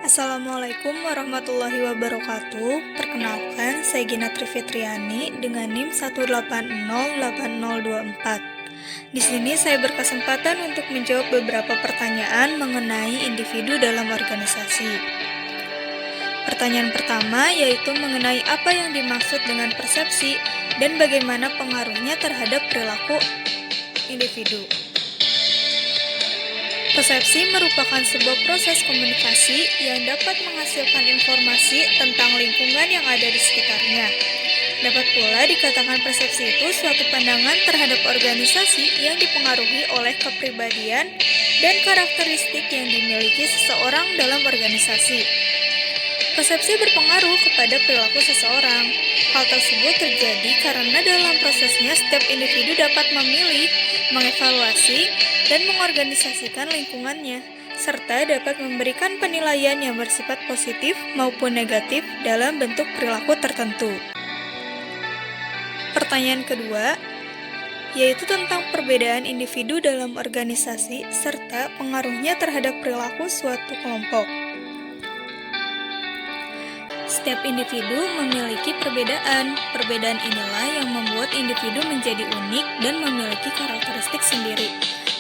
Assalamualaikum warahmatullahi wabarakatuh. Perkenalkan, saya Gina Trifitriani dengan NIM 1808024. Di sini saya berkesempatan untuk menjawab beberapa pertanyaan mengenai individu dalam organisasi. Pertanyaan pertama yaitu mengenai apa yang dimaksud dengan persepsi dan bagaimana pengaruhnya terhadap perilaku individu. Persepsi merupakan sebuah proses komunikasi yang dapat menghasilkan informasi tentang lingkungan yang ada di sekitarnya. Dapat pula dikatakan persepsi itu suatu pandangan terhadap organisasi yang dipengaruhi oleh kepribadian dan karakteristik yang dimiliki seseorang dalam organisasi. Persepsi berpengaruh kepada perilaku seseorang. Hal tersebut terjadi karena dalam prosesnya setiap individu dapat memilih, mengevaluasi, dan mengorganisasikan lingkungannya, serta dapat memberikan penilaian yang bersifat positif maupun negatif dalam bentuk perilaku tertentu. Pertanyaan kedua, yaitu tentang perbedaan individu dalam organisasi serta pengaruhnya terhadap perilaku suatu kelompok. Setiap individu memiliki perbedaan. Perbedaan inilah yang membuat individu menjadi unik dan memiliki karakteristik sendiri.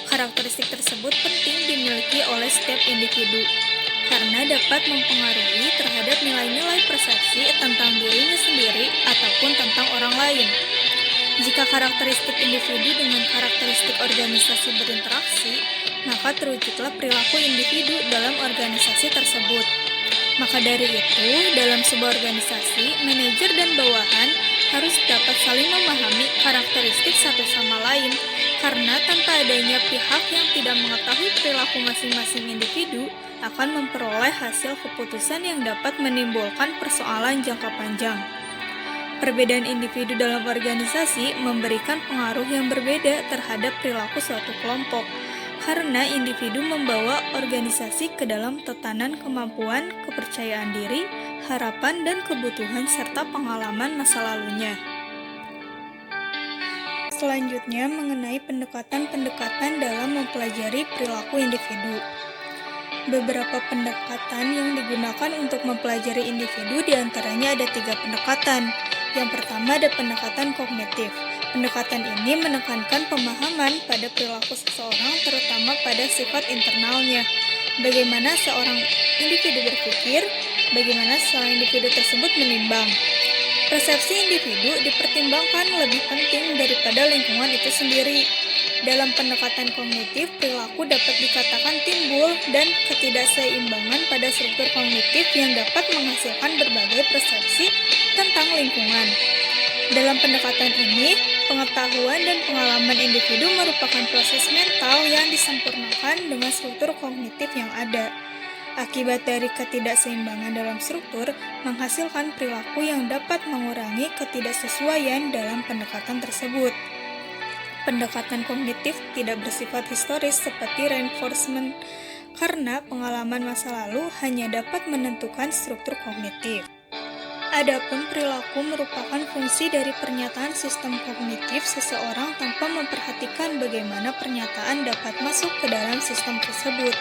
Karakteristik tersebut penting dimiliki oleh setiap individu karena dapat mempengaruhi terhadap nilai-nilai persepsi tentang dirinya sendiri ataupun tentang orang lain. Jika karakteristik individu dengan karakteristik organisasi berinteraksi, maka terwujudlah perilaku individu dalam organisasi tersebut. Maka dari itu, dalam sebuah organisasi, manajer dan bawahan harus dapat saling memahami karakteristik satu sama lain, karena tanpa adanya pihak yang tidak mengetahui perilaku masing-masing individu akan memperoleh hasil keputusan yang dapat menimbulkan persoalan jangka panjang. Perbedaan individu dalam organisasi memberikan pengaruh yang berbeda terhadap perilaku suatu kelompok, karena individu membawa organisasi ke dalam tatanan kemampuan, kepercayaan diri, harapan, dan kebutuhan serta pengalaman masa lalunya. Selanjutnya mengenai pendekatan-pendekatan dalam mempelajari perilaku individu. Beberapa pendekatan yang digunakan untuk mempelajari individu diantaranya ada 3 pendekatan. Yang pertama ada pendekatan kognitif. Pendekatan ini menekankan pemahaman pada perilaku seseorang terutama pada sifat internalnya. Bagaimana seorang individu berpikir, bagaimana seorang individu tersebut menimbang. Persepsi individu dipertimbangkan lebih penting daripada lingkungan itu sendiri. Dalam pendekatan kognitif, perilaku dapat dikatakan timbul dan ketidakseimbangan pada struktur kognitif yang dapat menghasilkan berbagai persepsi tentang lingkungan. Dalam pendekatan ini, pengetahuan dan pengalaman individu merupakan proses mental yang disempurnakan dengan struktur kognitif yang ada. Akibat dari ketidakseimbangan dalam struktur, menghasilkan perilaku yang dapat mengurangi ketidaksesuaian dalam pendekatan tersebut. Pendekatan kognitif tidak bersifat historis seperti reinforcement, karena pengalaman masa lalu hanya dapat menentukan struktur kognitif. Adapun perilaku merupakan fungsi dari pernyataan sistem kognitif seseorang tanpa memperhatikan bagaimana pernyataan dapat masuk ke dalam sistem tersebut.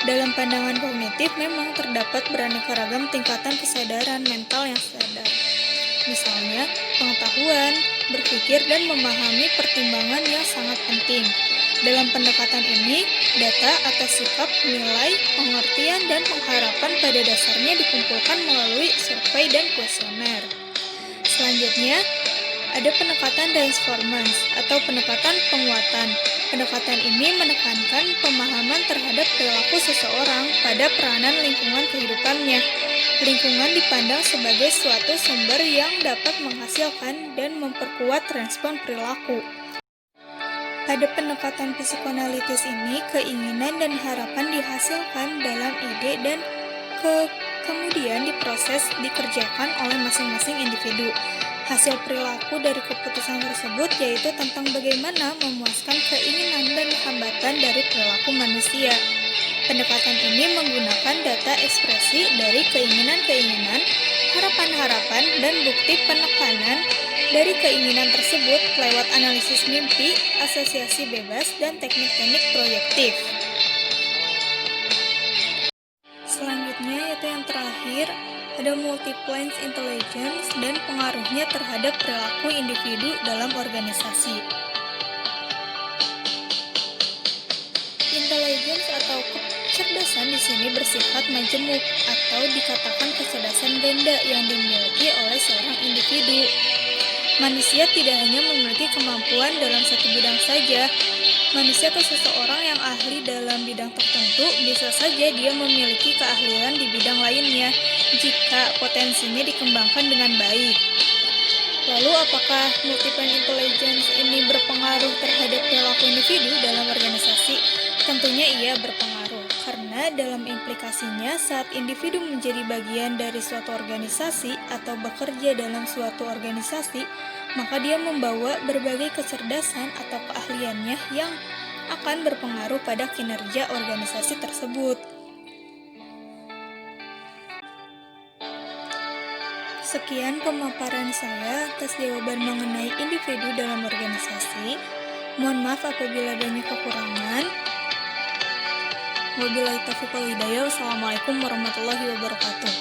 Dalam pandangan kognitif memang terdapat beraneka ragam tingkatan kesadaran mental yang sadar. Misalnya, pengetahuan, berpikir, dan memahami pertimbangan yang sangat penting. Dalam pendekatan ini, data atas sikap, nilai, pengertian, dan pengharapan pada dasarnya dikumpulkan melalui survei dan kuesioner. Selanjutnya, ada pendekatan reinforcement atau pendekatan penguatan. Pendekatan ini menekankan pemahaman terhadap perilaku seseorang pada peranan lingkungan kehidupannya. Lingkungan dipandang sebagai suatu sumber yang dapat menghasilkan dan memperkuat respon perilaku. Pada pendekatan psikoanalitis ini, keinginan dan harapan dihasilkan dalam ide dan kemudian diproses dikerjakan oleh masing-masing individu. Hasil perilaku dari keputusan tersebut yaitu tentang bagaimana memuaskan keinginan dan hambatan dari perilaku manusia. Pendekatan ini menggunakan data ekspresi dari keinginan-keinginan, harapan-harapan, dan bukti penekanan dari keinginan tersebut lewat analisis mimpi, asosiasi bebas, dan teknik-teknik proyektif. Selanjutnya Untuk yang terakhir, ada multiple intelligence dan pengaruhnya terhadap perilaku individu dalam organisasi. Intelligence atau kecerdasan di sini bersifat majemuk atau dikatakan kecerdasan ganda yang dimiliki oleh seorang individu. Manusia tidak hanya memiliki kemampuan dalam satu bidang saja. Manusia atau seseorang yang ahli dalam bidang tertentu bisa saja dia memiliki keahlian di bidang lainnya jika potensinya dikembangkan dengan baik. Lalu apakah multiple intelligence ini berpengaruh terhadap perilaku individu dalam organisasi? Tentunya iya berpengaruh, karena dalam implikasinya saat individu menjadi bagian dari suatu organisasi atau bekerja dalam suatu organisasi, maka dia membawa berbagai kecerdasan atau keahliannya yang akan berpengaruh pada kinerja organisasi tersebut. Sekian pemaparan saya atas jawaban mengenai individu dalam organisasi. Mohon maaf apabila banyak kekurangan. Wabillahi taufiq wal hidayah. Wassalamualaikum warahmatullahi wabarakatuh.